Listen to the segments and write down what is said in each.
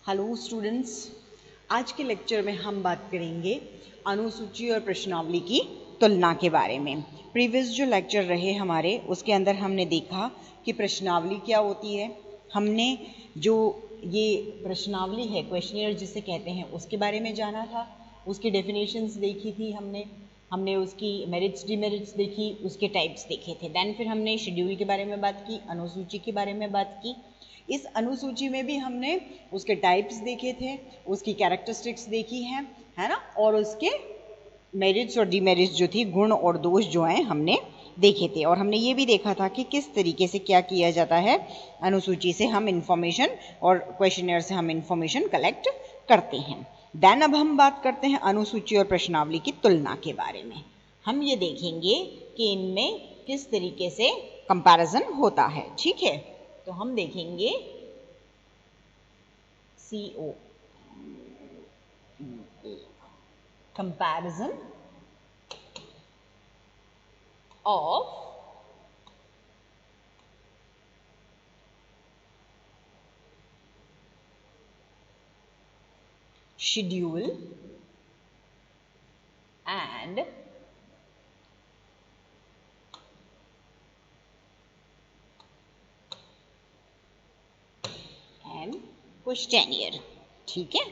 Hello students, आज के lecture में हम बात करेंगे अनुसूची और प्रश्नावली की तुलना के बारे में। प्रीवियस जो लेक्चर रहे हमारे उसके अंदर हमने देखा कि प्रश्नावली क्या होती है। हमने जो ये प्रश्नावली है, क्वेश्चनियर जिसे कहते हैं, उसके बारे में जाना था, उसकी डेफिनेशंस देखी थी हमने उसकी मेरिट्स डिमेरिट्स देखी, उसके टाइप्स देखे थे। देन फिर हमने शेड्यूल के बारे में बात की, अनुसूची के बारे में बात की। इस अनुसूची में भी हमने उसके टाइप्स देखे थे, उसकी कैरेक्टरिस्टिक्स देखी हैं, है ना, और उसके मेरिट्स और डिमेरिट्स जो थी, गुण और दोष जो हैं, हमने देखे थे। और हमने ये भी देखा था कि किस तरीके से क्या किया जाता है, अनुसूची से हम इंफॉर्मेशन और क्वेश्चनियर से हम इंफॉर्मेशन कलेक्ट करते हैं। देन अब हम बात करते हैं अनुसूची और प्रश्नावली की तुलना के बारे में। हम ये देखेंगे कि इनमें किस तरीके से कंपैरिजन होता है। ठीक है, तो हम देखेंगे CO comparison of schedule and questionnaire. ठीक है,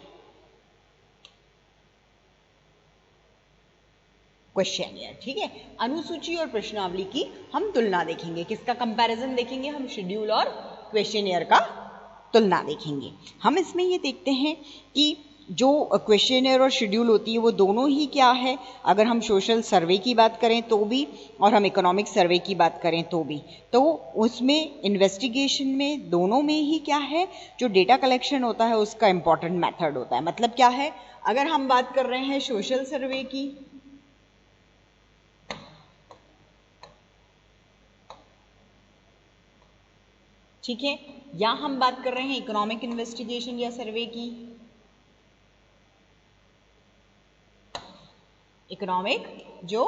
क्वेश्चनियर। ठीक है, अनुसूची और प्रश्नावली की हम तुलना देखेंगे, किसका कंपैरिजन देखेंगे हम, शेड्यूल और क्वेश्चनियर का तुलना देखेंगे। हम इसमें ये देखते हैं कि जो क्वेश्चनियर और शेड्यूल होती है वो दोनों ही क्या है, अगर हम सोशल सर्वे की बात करें तो भी और हम इकोनॉमिक सर्वे की बात करें तो भी, तो उसमें इन्वेस्टिगेशन में दोनों में ही क्या है, जो डेटा कलेक्शन होता है उसका इंपॉर्टेंट मेथड होता है। मतलब क्या है, अगर हम बात कर रहे हैं सोशल सर्वे की, ठीक है, या हम बात कर रहे हैं इकोनॉमिक इन्वेस्टिगेशन या सर्वे की, इकोनॉमिक जो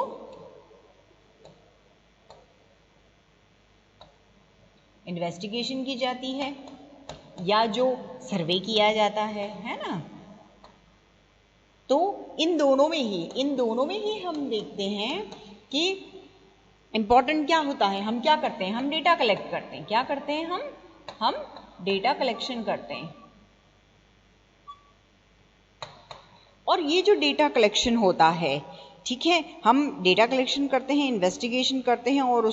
इन्वेस्टिगेशन की जाती है या जो सर्वे किया जाता है ना, तो इन दोनों में ही हम देखते हैं कि इंपॉर्टेंट क्या होता है, हम क्या करते हैं, हम डेटा कलेक्ट करते हैं। क्या करते हैं हम डेटा कलेक्शन करते हैं। और ये जो डेटा कलेक्शन होता है, ठीक है, हम डेटा कलेक्शन करते हैं, इन्वेस्टिगेशन करते हैं, और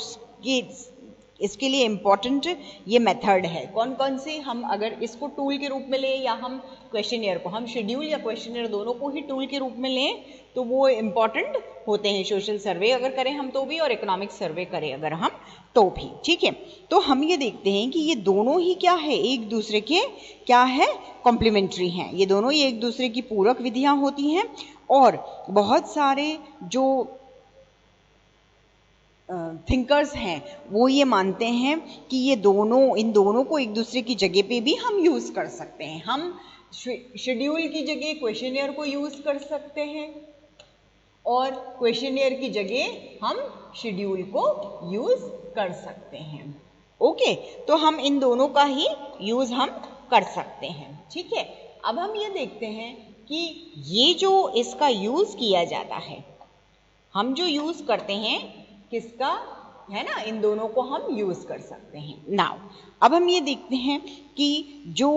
इसके लिए इम्पॉर्टेंट ये मेथड है। कौन कौन से, हम अगर इसको टूल के रूप में लें या हम क्वेश्चनियर को, हम शेड्यूल या क्वेश्चनियर दोनों को ही टूल के रूप में लें तो वो इम्पॉर्टेंट होते हैं। सोशल सर्वे अगर करें हम तो भी, और इकोनॉमिक सर्वे करें अगर हम तो भी। ठीक है, तो हम ये देखते हैं कि ये दोनों ही क्या है, एक दूसरे के क्या है, कॉम्प्लीमेंट्री हैं। ये दोनों ही एक दूसरे की पूरक विधियां होती हैं। और बहुत सारे जो थिंकर्स हैं वो ये मानते हैं कि ये इन दोनों को एक दूसरे की जगह पे भी हम यूज कर सकते हैं। हम शेड्यूल की जगह क्वेश्चनियर को यूज कर सकते हैं और क्वेश्चनियर की जगह हम शेड्यूल को यूज कर सकते हैं। ओके, तो हम इन दोनों का ही यूज हम कर सकते हैं। ठीक है, अब हम ये देखते हैं कि ये जो इसका यूज किया जाता है, हम जो यूज करते हैं किसका है ना, इन दोनों को हम यूज कर सकते हैं। नाउ अब हम ये देखते हैं कि जो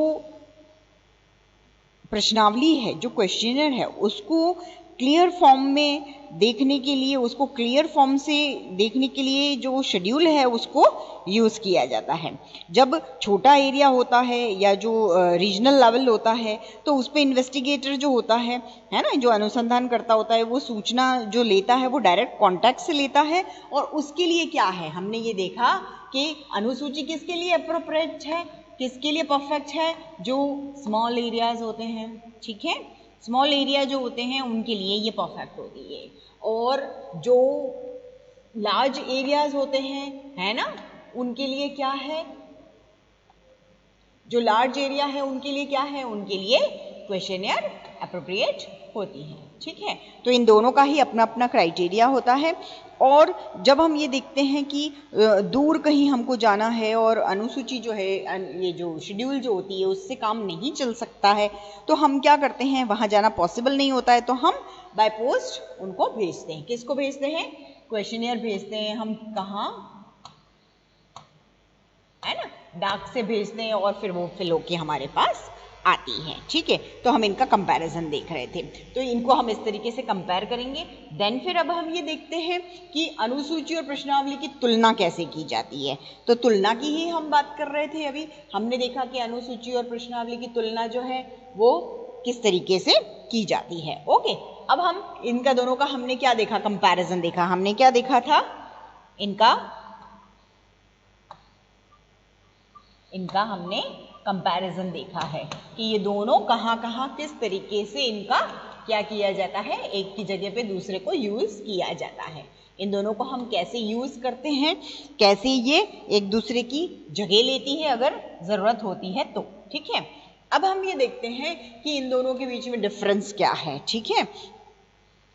प्रश्नावली है, जो क्वेश्चनर है, उसको क्लियर फॉर्म में देखने के लिए, उसको क्लियर फॉर्म से देखने के लिए जो शेड्यूल है उसको यूज किया जाता है। जब छोटा एरिया होता है या जो रीजनल लेवल होता है तो उस पे इन्वेस्टिगेटर जो होता है ना, जो अनुसंधान करता होता है, वो सूचना जो लेता है वो डायरेक्ट कॉन्टैक्ट से लेता है। और उसके लिए क्या है, हमने ये देखा कि अनुसूची किसके लिए अप्रोप्रिएट है, किसके लिए परफेक्ट है, जो स्मॉल एरियाज होते हैं। ठीक है, स्मॉल एरिया जो होते हैं उनके लिए ये परफेक्ट होती है, और जो लार्ज एरियाज होते हैं, है ना, उनके लिए क्या है, जो लार्ज एरिया है उनके लिए क्या है, उनके लिए क्वेश्चनियर अप्रोप्रिएट होती है। ठीक है, तो इन दोनों का ही अपना अपना क्राइटेरिया होता है। और जब हम ये देखते हैं कि दूर कहीं हमको जाना है और अनुसूची जो है, ये जो शेड्यूल जो होती है उससे काम नहीं चल सकता है, तो हम क्या करते हैं, वहाँ जाना पॉसिबल नहीं होता है तो हम बाय पोस्ट उनको भेजते हैं। किसको भेजते हैं? क्वेश्चनियर भेजते हैं हम। कहाँ? है ना, डाक से भेजते हैं और फिर वो फिल होके हमारे पास आती है। ठीक है, तो हम इनका कंपैरिजन देख रहे थे, तो इनको हम इस तरीके से कंपेयर करेंगे। देन फिर अब हम ये देखते हैं कि अनुसूची और प्रश्नावली की तुलना कैसे की जाती है। तो तुलना की ही हम बात कर रहे थे। अभी हमने देखा कि अनुसूची और प्रश्नावली की तुलना जो है वो किस तरीके से की जाती है। ओके, अब हम इनका दोनों का हमने क्या देखा, कंपैरिजन देखा। हमने क्या देखा था, इनका हमने कंपैरिजन देखा है कि ये दोनों कहाँ कहाँ किस तरीके से इनका क्या किया जाता है, एक की जगह पे दूसरे को यूज किया जाता है। इन दोनों को हम कैसे यूज करते हैं, कैसे ये एक दूसरे की जगह लेती है अगर जरूरत होती है तो। ठीक है, अब हम ये देखते हैं कि इन दोनों के बीच में डिफरेंस क्या है। ठीक है,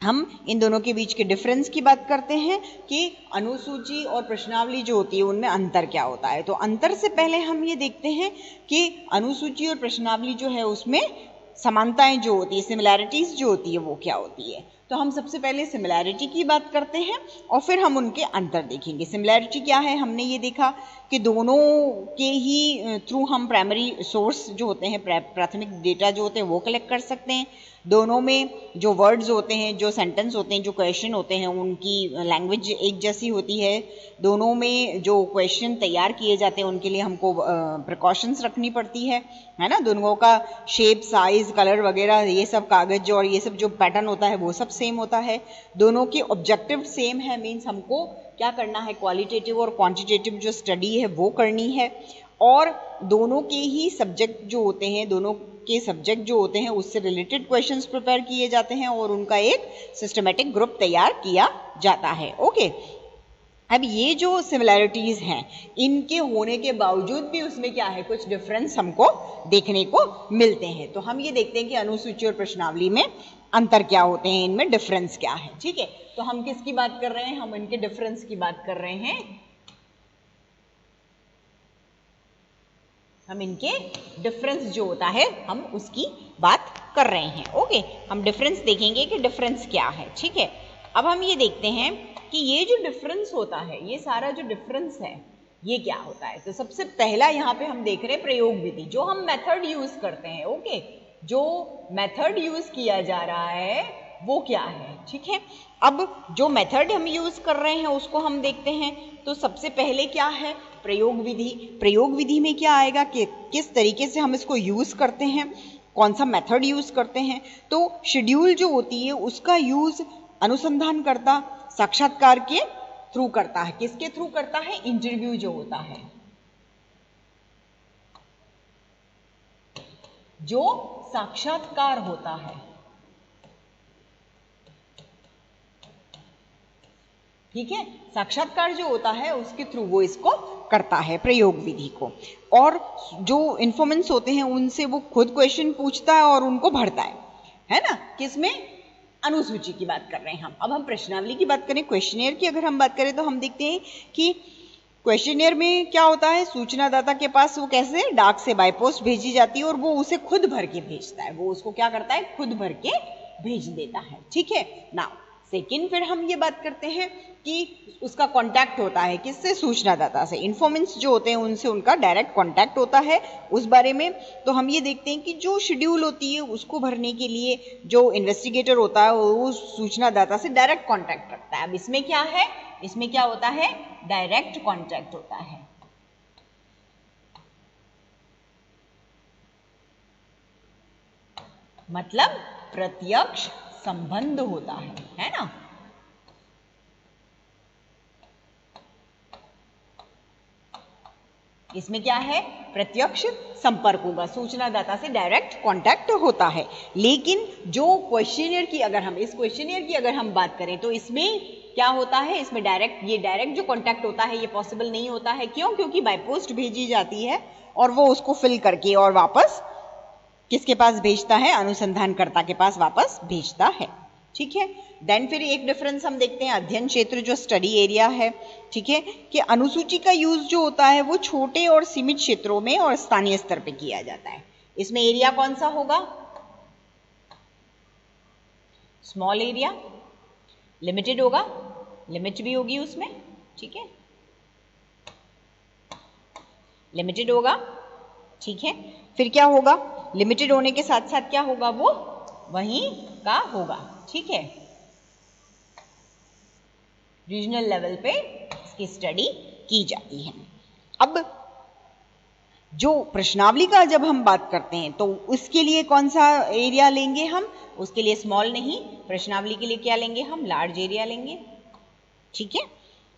हम इन दोनों के बीच के डिफरेंस की बात करते हैं कि अनुसूची और प्रश्नावली जो होती है उनमें अंतर क्या होता है। तो अंतर से पहले हम ये देखते हैं कि अनुसूची और प्रश्नावली जो है उसमें समानताएं जो होती है, सिमिलैरिटीज जो होती है वो क्या होती है। तो हम सबसे पहले सिमिलैरिटी की बात करते हैं और फिर हम उनके अंतर देखेंगे। सिमिलैरिटी क्या है, हमने ये देखा कि दोनों के ही थ्रू हम प्राइमरी सोर्स जो होते हैं, प्राथमिक डेटा जो होते हैं वो कलेक्ट कर सकते हैं। दोनों में जो वर्ड्स होते हैं, जो सेंटेंस होते हैं, जो क्वेश्चन होते हैं, उनकी लैंग्वेज एक जैसी होती है। दोनों में जो क्वेश्चन तैयार किए जाते हैं उनके लिए हमको प्रिकॉशंस रखनी पड़ती है ना। दोनों का शेप, साइज, कलर वगैरह, ये सब कागज और ये सब जो पैटर्न होता है वो सब सेम होता है। दोनों के ऑब्जेक्टिव सेम है, मीन्स हमको क्या करना है, क्वालिटेटिव और क्वांटिटेटिव जो स्टडी है वो करनी है। और दोनों के ही सब्जेक्ट जो होते हैं, दोनों के सब्जेक्ट जो होते हैं उससे रिलेटेड क्वेश्चंस प्रिपेयर किए जाते हैं और उनका एक सिस्टमेटिक ग्रुप तैयार किया जाता है। ओके, अब ये जो सिमिलैरिटीज हैं इनके होने के बावजूद भी उसमें क्या है, कुछ डिफरेंस हमको देखने को मिलते हैं। तो हम ये देखते हैं कि अनुसूची और प्रश्नावली में अंतर क्या होते हैं, इनमें डिफरेंस क्या है। ठीक है, तो हम किसकी बात कर रहे हैं, हम इनके डिफरेंस की बात कर रहे हैं। हम इनके डिफरेंस जो होता है हम उसकी बात कर रहे हैं। ओके, हम डिफरेंस देखेंगे कि डिफरेंस क्या है। ठीक है, अब हम ये देखते हैं कि ये जो डिफरेंस होता है, ये सारा जो डिफरेंस है ये क्या होता है। तो सबसे पहला यहाँ पे हम देख रहे हैं प्रयोग विधि, जो हम मेथड यूज करते हैं। ओके, जो मेथड यूज किया जा रहा है वो क्या है। ठीक है, अब जो मेथड हम यूज कर रहे हैं उसको हम देखते हैं। तो सबसे पहले क्या है, प्रयोग विधि। प्रयोग विधि में क्या आएगा कि किस तरीके से हम इसको यूज करते हैं, कौन सा मेथड यूज करते हैं। तो शेड्यूल जो होती है उसका यूज अनुसंधानकर्ता साक्षात्कार के थ्रू करता है। किसके थ्रू करता है, इंटरव्यू जो होता है, जो साक्षात्कार होता है। ठीक है, साक्षात्कार जो होता है उसके थ्रू वो इसको करता है, प्रयोग विधि को। और जो इन्फॉर्मेंट्स होते हैं उनसे वो खुद क्वेश्चन पूछता है और उनको भरता है ना। किसमें, अनुसूची की बात कर रहे हैं हम। अब हम प्रश्नावली की बात करें, क्वेश्चनियर की अगर हम बात करें तो हम देखते हैं कि क्वेश्चनियर में क्या होता है, सूचनादाता के पास वो कैसे डाक से बाय पोस्ट भेजी जाती है और वो उसे खुद भर के भेजता है। वो उसको क्या करता है, खुद भर के भेज देता है। ठीक है, नाउ सेकेंड फिर हम ये बात करते हैं कि उसका कांटेक्ट होता है किससे, सूचनादाता से। इन्फॉर्मेंट्स जो होते हैं उनसे उनका डायरेक्ट कांटेक्ट होता है उस बारे में। तो हम ये देखते हैं कि जो शेड्यूल होती है उसको भरने के लिए जो इन्वेस्टिगेटर होता है वो सूचनादाता से डायरेक्ट कांटेक्ट रखता है। अब इसमें क्या है, इसमें क्या होता है, डायरेक्ट कांटेक्ट होता है। मतलब प्रत्यक्ष संबंध होता है ना। इसमें क्या है, प्रत्यक्ष संपर्क होगा, सूचनादाता से डायरेक्ट कांटेक्ट होता है। लेकिन जो क्वेश्चनियर की अगर हम, इस क्वेश्चनियर की अगर हम बात करें तो इसमें क्या होता है, इसमें डायरेक्ट जो कांटेक्ट होता है ये पॉसिबल नहीं होता है। क्यों, क्योंकि बाय पोस्ट भेजी जाती है और वो उसको फिल करके और वापस किसके पास भेजता है? अनुसंधानकर्ता के पास वापस भेजता है। ठीक है। देन फिर एक डिफरेंस हम देखते हैं, अध्ययन क्षेत्र जो स्टडी एरिया है, ठीक है, कि अनुसूची का यूज जो होता है वो छोटे और सीमित क्षेत्रों में और स्थानीय स्तर पे किया जाता है। इसमें एरिया कौन सा होगा? स्मॉल एरिया, लिमिटेड होगा, लिमिट भी होगी उसमें, ठीक है, लिमिटेड होगा, ठीक है। फिर क्या होगा? लिमिटेड होने के साथ साथ क्या होगा? वो वहीं का होगा, ठीक है, रीजनल लेवल पे इसकी स्टडी की जाती है। अब जो प्रश्नावली का जब हम बात करते हैं तो उसके लिए कौन सा एरिया लेंगे हम? उसके लिए स्मॉल नहीं, प्रश्नावली के लिए क्या लेंगे हम? लार्ज एरिया लेंगे, ठीक है,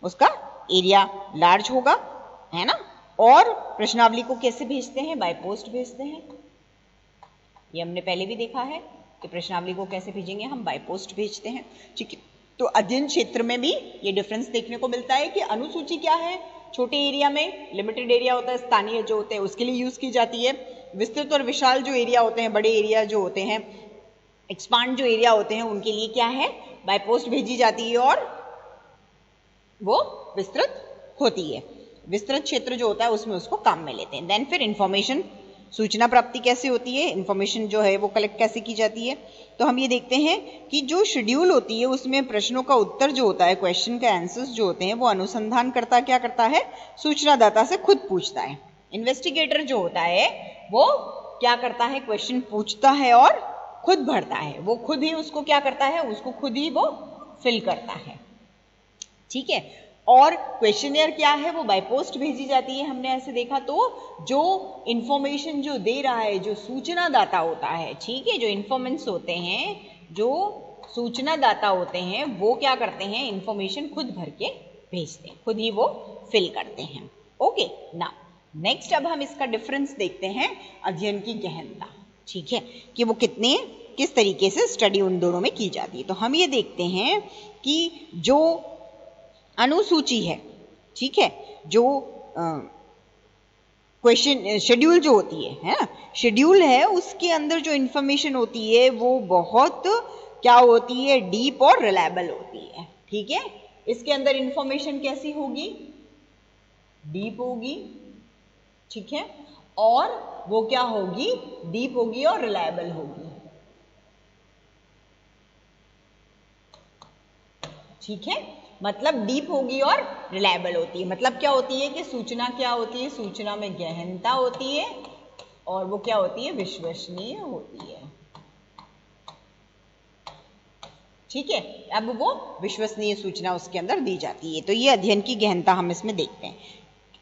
उसका एरिया लार्ज होगा, है ना। और प्रश्नावली को कैसे भेजते हैं? बाय पोस्ट भेजते हैं। ये हमने पहले भी देखा है कि प्रश्नावली को कैसे भेजेंगे हम? बाय पोस्ट भेजते हैं, ठीक है। तो अध्ययन क्षेत्र में भी ये डिफरेंस देखने को मिलता है कि अनुसूची क्या है? छोटे एरिया में, लिमिटेड एरिया होता है, स्थानीय जो होते हैं उसके लिए यूज की जाती है। विस्तृत और विशाल जो एरिया होते हैं, बड़े एरिया जो होते हैं, एक्सपांड जो एरिया होते हैं, उनके लिए क्या है? बाय पोस्ट भेजी जाती है और वो विस्तृत होती है। विस्तृत क्षेत्र जो होता है उसमें उसको काम में लेते हैं। देन फिर इंफॉर्मेशन, सूचना प्राप्ति कैसे होती है? इंफॉर्मेशन जो है वो कलेक्ट कैसे की जाती है? तो हम ये देखते हैं कि जो शेड्यूल होती है उसमें प्रश्नों का उत्तर जो होता है, क्वेश्चन के आंसर्स जो होते हैं, वो अनुसंधानकर्ता क्या करता है? सूचनादाता से खुद पूछता है। इन्वेस्टिगेटर जो होता है वो क्या करता है? क्वेश्चन पूछता है और खुद भरता है, वो खुद ही उसको क्या करता है? उसको खुद ही वो फिल करता है, ठीक है। और क्वेश्चनियर क्या है? वो बाय पोस्ट भेजी जाती है, हमने ऐसे देखा। तो जो इंफॉर्मेशन जो दे रहा है, जो सूचना दाता होता है, ठीक है, जो इन्फॉर्मेंट्स होते हैं, जो सूचना दाता होते हैं, वो क्या करते हैं? इंफॉर्मेशन खुद भर के भेजते हैं, खुद ही वो फिल करते हैं। ओके ना, नेक्स्ट अब हम इसका डिफरेंस देखते हैं, अध्ययन की गहनता, ठीक है, कि वो किस तरीके से स्टडी उन दोनों में की जाती है। तो हम ये देखते हैं कि जो अनुसूची है, ठीक है, जो क्वेश्चन शेड्यूल जो होती है ना, शेड्यूल है, उसके अंदर जो इंफॉर्मेशन होती है वो बहुत क्या होती है? डीप और रिलायबल होती है, ठीक है। इसके अंदर इंफॉर्मेशन कैसी होगी? डीप होगी, ठीक है, और वो क्या होगी? डीप होगी और रिलायबल होगी, ठीक है। मतलब डीप होगी और रिलायबल होती है। मतलब क्या होती है कि सूचना क्या होती है? सूचना में गहनता होती है और वो क्या होती है? विश्वसनीय होती है, ठीक है। अब वो विश्वसनीय सूचना उसके अंदर दी जाती है। तो ये अध्ययन की गहनता हम इसमें देखते हैं।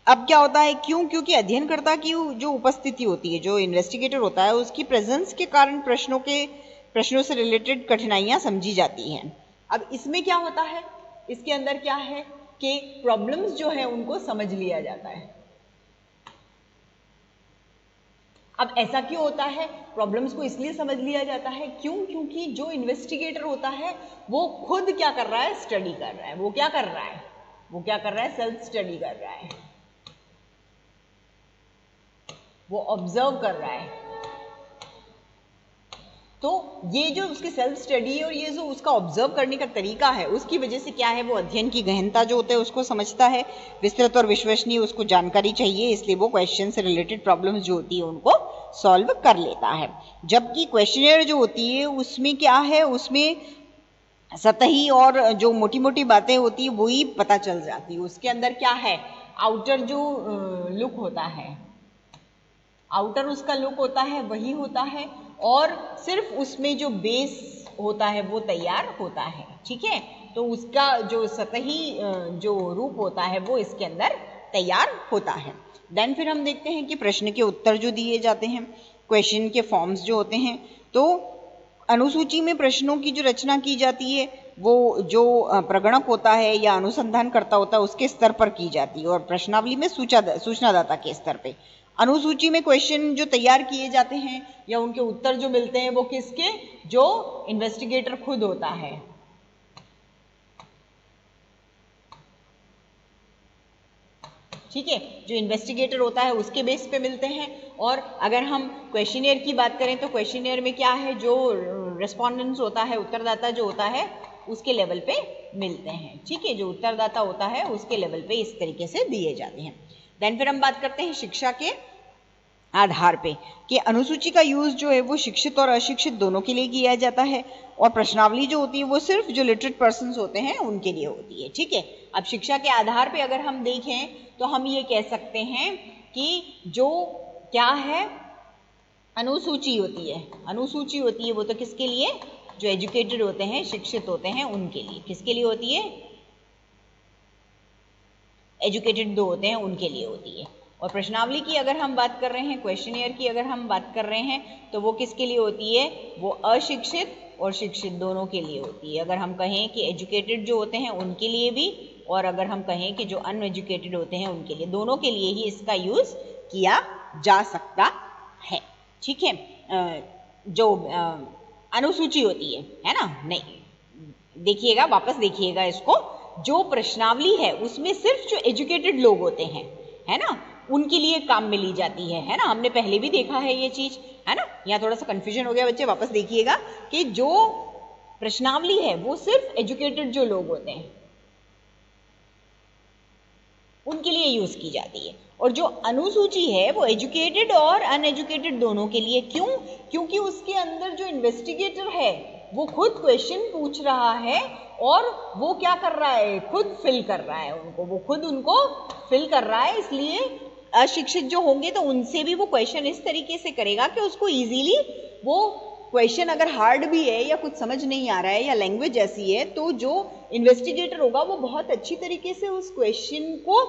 अब क्या होता है? क्यों? क्योंकि अध्ययनकर्ता की जो उपस्थिति होती है, जो इन्वेस्टिगेटर होता है, उसकी प्रेजेंस के कारण प्रश्नों से रिलेटेड कठिनाइयां समझी जाती हैं। अब इसमें क्या होता है? इसके अंदर क्या है कि प्रॉब्लम्स जो है उनको समझ लिया जाता है। अब ऐसा क्यों होता है? प्रॉब्लम्स को इसलिए समझ लिया जाता है, क्यों? क्योंकि जो इन्वेस्टिगेटर होता है वो खुद क्या कर रहा है? स्टडी कर रहा है। वो क्या कर रहा है? वो क्या कर रहा है? सेल्फ स्टडी कर रहा है, वो ऑब्जर्व कर रहा है। तो ये जो उसकी सेल्फ स्टडी है और ये जो उसका ऑब्जर्व करने का तरीका है, उसकी वजह से क्या है? वो अध्ययन की गहनता जो होता है उसको समझता है, विस्तृत और विश्वसनीय उसको जानकारी चाहिए, इसलिए वो क्वेश्चन से रिलेटेड प्रॉब्लम्स जो होती है उनको सॉल्व कर लेता है। जबकि क्वेश्चनियर जो होती है उसमें क्या है? उसमें सतही और जो मोटी मोटी बातें होती है वही पता चल जाती है। उसके अंदर क्या है? आउटर जो लुक होता है, आउटर उसका लुक होता है वही होता है, और सिर्फ उसमें जो बेस होता है वो तैयार होता है, ठीक है। तो उसका जो सतही जो रूप होता है वो इसके अंदर तैयार होता है। देन फिर हम देखते हैं कि प्रश्न के उत्तर जो दिए जाते हैं, क्वेश्चन के फॉर्म्स जो होते हैं, तो अनुसूची में प्रश्नों की जो रचना की जाती है वो जो प्रगणक होता है या अनुसंधान करता होता है उसके स्तर पर की जाती है, और प्रश्नावली में सूचनादाता के स्तर पे। अनुसूची में क्वेश्चन जो तैयार किए जाते हैं या उनके उत्तर जो मिलते हैं वो किसके? जो इन्वेस्टिगेटर खुद होता है, ठीक है, जो इन्वेस्टिगेटर होता है उसके बेस पे मिलते हैं। और अगर हम क्वेश्चनियर की बात करें तो क्वेश्चनियर में क्या है, जो रेस्पोंडेंट्स होता है, उत्तरदाता जो होता है उसके लेवल पे मिलते हैं। ठीक है, जो उत्तरदाता होता है उसके लेवल पे इस तरीके से दिए जाते हैं। देन फिर हम बात करते हैं शिक्षा के आधार पे कि अनुसूची का यूज जो है वो शिक्षित और अशिक्षित दोनों के लिए किया जाता है, और प्रश्नावली जो होती है वो सिर्फ जो लिटरेट पर्सन्स होते हैं उनके लिए होती है। ठीक है, अब शिक्षा के आधार पे अगर हम देखें तो हम ये कह सकते हैं कि जो क्या है, अनुसूची होती है, अनुसूची होती है वो तो किसके लिए, जो एजुकेटेड होते हैं, शिक्षित होते हैं उनके लिए। किसके लिए होती है, एजुकेटेड जो होते हैं उनके लिए होती है। और प्रश्नावली की अगर हम बात कर रहे हैं, क्वेश्चनियर की अगर हम बात कर रहे हैं तो वो किसके लिए होती है, वो अशिक्षित और शिक्षित दोनों के लिए होती है। अगर हम कहें कि एजुकेटेड जो होते हैं उनके लिए भी, और अगर हम कहें कि जो अनएजुकेटेड होते हैं उनके लिए, दोनों के लिए ही इसका यूज किया जा सकता है। ठीक है, जो अनुसूची होती है ना, नहीं देखिएगा, वापस देखिएगा इसको, जो प्रश्नावली है उसमें सिर्फ जो एजुकेटेड लोग होते हैं, है ना, उनके लिए काम में ली जाती है ना। हमने पहले भी देखा है ये चीज, है ना। यहाँ थोड़ा सा कंफ्यूजन हो गया बच्चे, वापस देखिएगा कि जो प्रश्नावली है वो सिर्फ एजुकेटेड जो लोग होते हैं उनके लिए यूज की जाती है, और जो अनुसूची है वो एजुकेटेड और अनएजुकेटेड दोनों के लिए। क्यों? क्योंकि उसके अंदर जो इन्वेस्टिगेटर है वो खुद क्वेश्चन पूछ रहा है और वो क्या कर रहा है, खुद फिल कर रहा है उनको, वो खुद उनको फिल कर रहा है। इसलिए अशिक्षित जो होंगे तो उनसे भी वो क्वेश्चन इस तरीके से करेगा कि उसको इजीली, वो क्वेश्चन अगर हार्ड भी है या कुछ समझ नहीं आ रहा है या लैंग्वेज ऐसी है, तो जो इन्वेस्टिगेटर होगा वो बहुत अच्छी तरीके से उस क्वेश्चन को,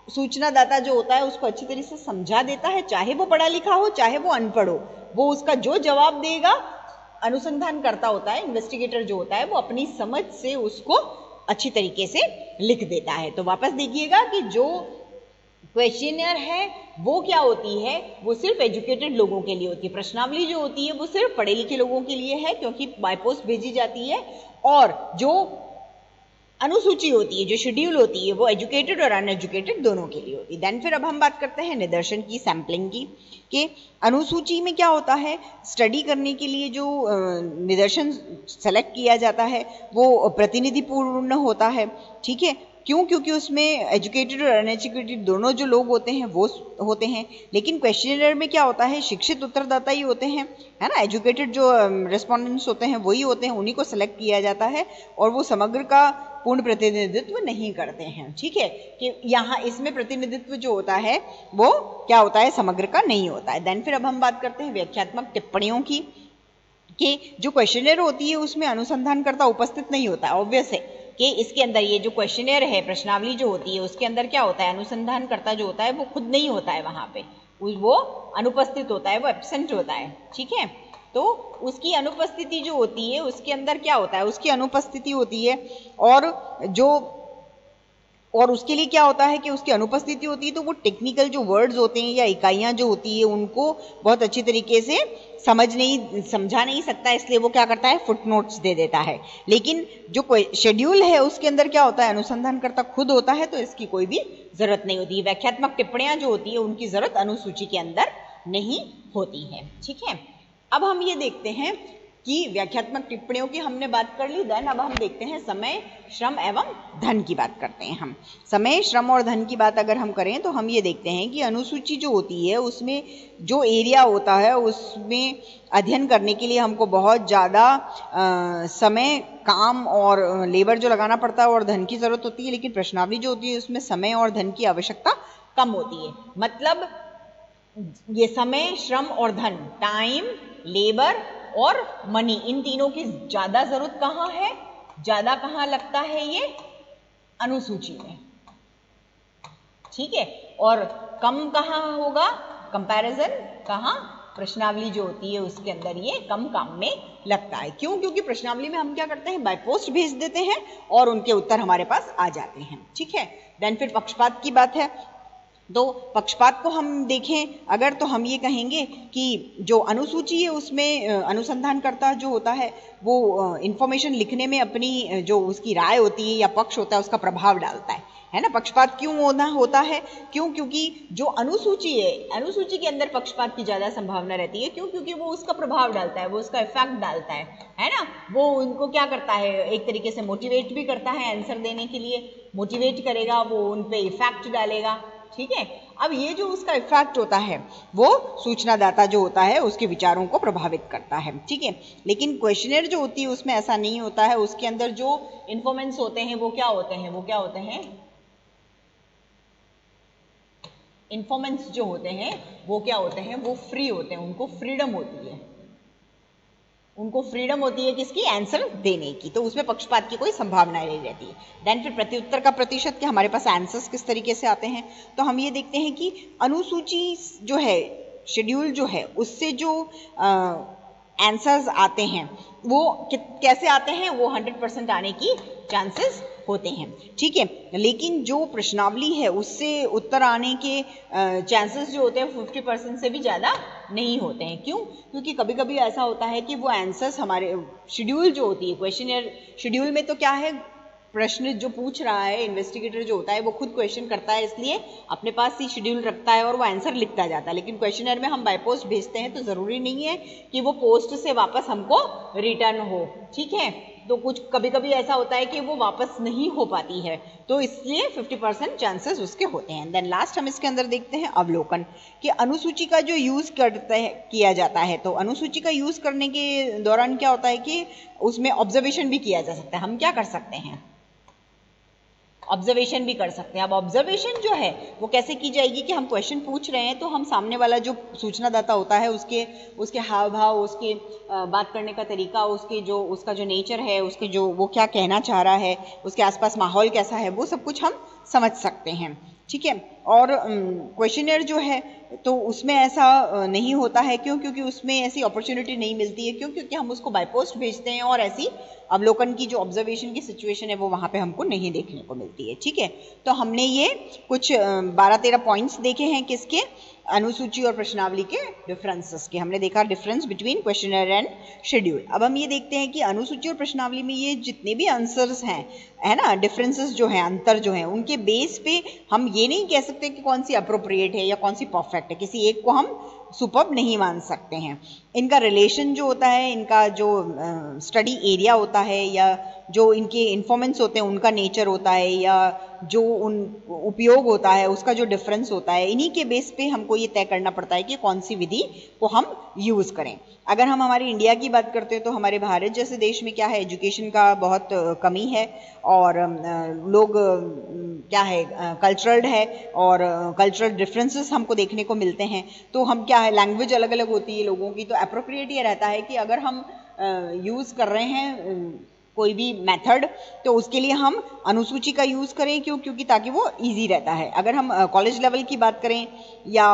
सूचनादाता जो होता है उसको अच्छी तरीके से समझा देता है, चाहे वो पढ़ा लिखा हो चाहे वो अनपढ़ हो। वो उसका जो जवाब देगा, अनुसंधान करता होता है, इन्वेस्टिगेटर जो होता है वो अपनी समझ से उसको अच्छी तरीके से लिख देता है। तो वापस देखिएगा कि जो क्वेश्चनियर है वो क्या होती है, वो सिर्फ एजुकेटेड लोगों के लिए होती है। प्रश्नावली जो होती है वो सिर्फ पढ़े लिखे लोगों के लिए है, क्योंकि बाय पोस्ट भेजी जाती है। और जो अनुसूची होती है, जो शेड्यूल होती है, वो एजुकेटेड और अनएजुकेटेड दोनों के लिए होती है। देन फिर अब हम बात करते हैं निदर्शन की, सैम्पलिंग की, कि अनुसूची में क्या होता है, स्टडी करने के लिए जो निदर्शन सेलेक्ट किया जाता है वो प्रतिनिधिपूर्ण होता है। ठीक है, क्यों? क्योंकि उसमें एजुकेटेड और अनएजुकेटेड दोनों जो लोग होते हैं वो होते हैं। लेकिन क्वेश्चनर में क्या होता है, शिक्षित उत्तरदाता ही होते हैं, है ना। एजुकेटेड जो रेस्पोंडेंट्स होते हैं वही होते हैं, उन्हीं को सेलेक्ट किया जाता है, और वो समग्र का पूर्ण प्रतिनिधित्व नहीं करते हैं। ठीक है, कि यहाँ इसमें प्रतिनिधित्व जो होता है वो क्या होता है, समग्र का नहीं होता है। देन फिर अब हम बात करते हैं व्याख्यात्मक टिप्पणियों की, कि जो क्वेश्चनर होती है उसमें अनुसंधानकर्ता उपस्थित नहीं होता। ऑब्वियस है कि इसके अंदर ये जो क्वेश्चनर है, प्रश्नावली जो होती है, उसके अंदर क्या होता है, अनुसंधानकर्ता जो होता है वो खुद नहीं होता है, वहां पे वो अनुपस्थित होता है, वो एब्सेंट होता है। ठीक है, तो उसकी अनुपस्थिति जो होती है उसके अंदर क्या होता है, उसकी अनुपस्थिति होती है, और उसके लिए क्या होता है कि उसकी अनुपस्थिति होती है, तो वो टेक्निकल जो वर्ड्स होते हैं या इकाइयां जो होती है उनको बहुत अच्छी तरीके से समझा नहीं सकता, इसलिए वो क्या करता है, फुटनोट्स दे देता है। लेकिन जो कोई शेड्यूल है उसके अंदर क्या होता है, अनुसंधानकर्ता खुद होता है, तो इसकी कोई भी जरूरत नहीं होती। व्याख्यात्मक टिप्पणियां जो होती है उनकी जरूरत अनुसूची के अंदर नहीं होती है। ठीक है, अब हम ये देखते हैं कि व्याख्यात्मक टिप्पणियों की हमने बात कर ली। देन अब हम देखते हैं समय, श्रम एवं धन की बात करते हैं। हम समय, श्रम और धन की बात अगर हम करें तो हम ये देखते हैं कि अनुसूची जो होती है उसमें जो एरिया होता है उसमें अध्ययन करने के लिए हमको बहुत ज़्यादा समय, काम और लेबर जो लगाना पड़ता है और धन की ज़रूरत होती है। लेकिन प्रश्नावली जो होती है उसमें समय और धन की आवश्यकता कम होती है। मतलब ये समय, श्रम और धन, टाइम, लेबर और मनी, इन तीनों की ज्यादा जरूरत कहाँ है, ज्यादा कहाँ लगता है, ये अनुसूची में। ठीक है, और कम कहाँ होगा, कंपैरिजन कहाँ, प्रश्नावली जो होती है उसके अंदर ये कम काम में लगता है। क्यों? क्योंकि प्रश्नावली में हम क्या करते हैं, बाय पोस्ट भेज देते हैं और उनके उत्तर हमारे पास आ जाते हैं। ठीक है, देन फिर पक्षपात की बात है। तो पक्षपात को हम देखें अगर, तो हम ये कहेंगे कि जो अनुसूची है उसमें अनुसंधानकर्ता जो होता है वो इंफॉर्मेशन लिखने में अपनी जो उसकी राय होती है या पक्ष होता है उसका प्रभाव डालता है। है ना। पक्षपात क्यों होता है? क्यों? क्योंकि जो अनुसूची है, अनुसूची के अंदर पक्षपात की ज्यादा संभावना रहती है। क्यों? क्योंकि वो उसका प्रभाव डालता है, वो उसका इफेक्ट डालता है ना। वो उनको क्या करता है, एक तरीके से मोटिवेट भी करता है आंसर देने के लिए, मोटिवेट करेगा, वो उन पे इफेक्ट डालेगा, ठीक है। अब ये जो उसका इफेक्ट होता है वो सूचनादाता जो होता है उसके विचारों को प्रभावित करता है, ठीक है। लेकिन क्वेश्चनर जो होती है उसमें ऐसा नहीं होता है। उसके अंदर जो इन्फॉर्मेंट्स होते हैं वो क्या होते हैं, वो क्या होते हैं, इन्फॉर्मेंट्स जो होते हैं वो क्या होते हैं, वो फ्री होते हैं, उनको फ्रीडम होती है, उनको फ्रीडम होती है किसकी, आंसर देने की। तो उसमें पक्षपात की कोई संभावना नहीं रहती है। देन फिर प्रत्युत्तर का प्रतिशत के हमारे पास आंसर्स किस तरीके से आते हैं, तो हम ये देखते हैं कि अनुसूची जो है, शेड्यूल जो है, उससे जो आंसर्स आते हैं वो कैसे आते हैं, वो 100% आने की चांसेस होते हैं, ठीक है। लेकिन जो प्रश्नावली है उससे उत्तर आने के चांसेस जो होते हैं 50% से भी ज़्यादा नहीं होते हैं। क्यों? क्योंकि कभी कभी ऐसा होता है कि वो आंसर्स हमारे शेड्यूल जो होती है, क्वेश्चनर शेड्यूल में तो क्या है, प्रश्न जो पूछ रहा है इन्वेस्टिगेटर जो होता है वो खुद क्वेश्चन करता है, इसलिए अपने पास ही शेड्यूल रखता है और वो आंसर लिखता जाता है। लेकिन क्वेश्चनर में हम बाय पोस्ट भेजते हैं तो जरूरी नहीं है कि वो पोस्ट से वापस हमको रिटर्न हो, ठीक है। तो कुछ कभी कभी ऐसा होता है कि वो वापस नहीं हो पाती है, तो इसलिए 50% चांसेस उसके होते हैं। देन लास्ट हम इसके अंदर देखते हैं अवलोकन, कि अनुसूची का जो यूज किया जाता है। तो अनुसूची का यूज करने के दौरान क्या होता है कि उसमें ऑब्जर्वेशन भी किया जा सकता है। हम क्या कर सकते हैं, ऑब्जर्वेशन भी कर सकते हैं। अब ऑब्जर्वेशन जो है वो कैसे की जाएगी कि हम क्वेश्चन पूछ रहे हैं तो हम सामने वाला जो सूचनादाता होता है उसके हाव भाव, उसके बात करने का तरीका, उसका जो नेचर है, उसके जो वो क्या कहना चाह रहा है, उसके आसपास माहौल कैसा है, वो सब कुछ हम समझ सकते हैं, ठीक है। और क्वेश्चनर जो है तो उसमें ऐसा नहीं होता है। क्यों? क्योंकि उसमें ऐसी अपॉर्चुनिटी नहीं मिलती है। क्यों? क्योंकि हम उसको बाय पोस्ट भेजते हैं और ऐसी अवलोकन की जो ऑब्जर्वेशन की सिचुएशन है वो वहां पे हमको नहीं देखने को मिलती है, ठीक है। तो हमने ये कुछ 12-13 पॉइंट्स देखे हैं किसके, अनुसूची और प्रश्नावली के डिफरेंसेस के। हमने देखा difference between questioner and schedule. अब हम ये देखते हैं कि अनुसूची और प्रश्नावली में ये जितने भी आंसर्स हैं, है ना, डिफरेंसेस जो हैं, अंतर जो हैं, उनके बेस पे हम ये नहीं कह सकते कि कौन सी अप्रोप्रिएट है या कौन सी परफेक्ट है। किसी एक को हम सुपर्ब नहीं मान सकते हैं। इनका रिलेशन जो होता है, इनका जो स्टडी एरिया होता है, या जो इनके इन्फॉर्मेंट्स होते हैं उनका नेचर होता है, या जो उन उपयोग होता है उसका जो डिफरेंस होता है, इन्हीं के बेस पे हमको ये तय करना पड़ता है कि कौन सी विधि को हम यूज करें। अगर हम हमारी इंडिया की बात करते हैं तो हमारे भारत जैसे देश में क्या है, एजुकेशन का बहुत कमी है, और लोग क्या है, कल्चरल है, और कल्चरल डिफरेंसेस हमको देखने को मिलते हैं। तो हम क्या है, लैंग्वेज अलग अलग होती है लोगों की, तो अप्रोप्रिएट ये रहता है कि अगर हम यूज कर रहे हैं कोई भी मेथड, तो उसके लिए हम अनुसूची का यूज करें। क्यों? क्योंकि ताकि वो इजी रहता है। अगर हम कॉलेज लेवल की बात करें, या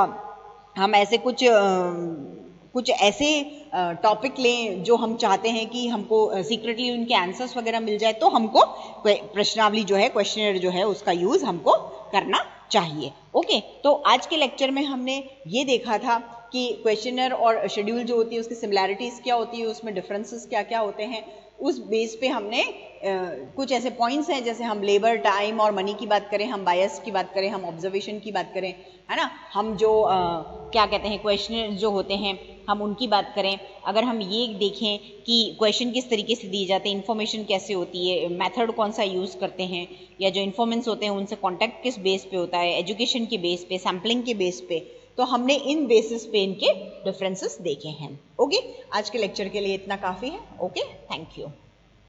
हम ऐसे कुछ ऐसे टॉपिक लें जो हम चाहते हैं कि हमको सीक्रेटली उनके आंसर्स वगैरह मिल जाए, तो हमको प्रश्नावली जो है, क्वेश्चनर जो है, उसका यूज हमको करना चाहिए। ओके, तो आज के लेक्चर में हमने ये देखा था कि क्वेश्चनर और शेड्यूल जो होती है उसकी सिमिलैरिटीज क्या होती है, उसमें डिफरेंसेस क्या क्या होते हैं। उस बेस पे हमने कुछ ऐसे पॉइंट्स हैं, जैसे हम लेबर, टाइम और मनी की बात करें, हम बायस की बात करें, हम ऑब्जर्वेशन की बात करें, है ना, हम जो क्या कहते हैं क्वेश्चनर जो होते हैं हम उनकी बात करें। अगर हम ये देखें कि क्वेश्चन किस तरीके से दिए जाते हैं, इन्फॉर्मेशन कैसे होती है, मेथड कौन सा यूज़ करते हैं, या जो इन्फॉर्मेंट्स होते हैं उनसे कॉन्टैक्ट किस बेस पे होता है, एजुकेशन के बेस पे, सैम्पलिंग के बेस पे, तो हमने इन बेसिस पे इनके डिफरेंसेस देखे हैं। ओके, आज के लेक्चर के लिए इतना काफ़ी है। Okay, thank you.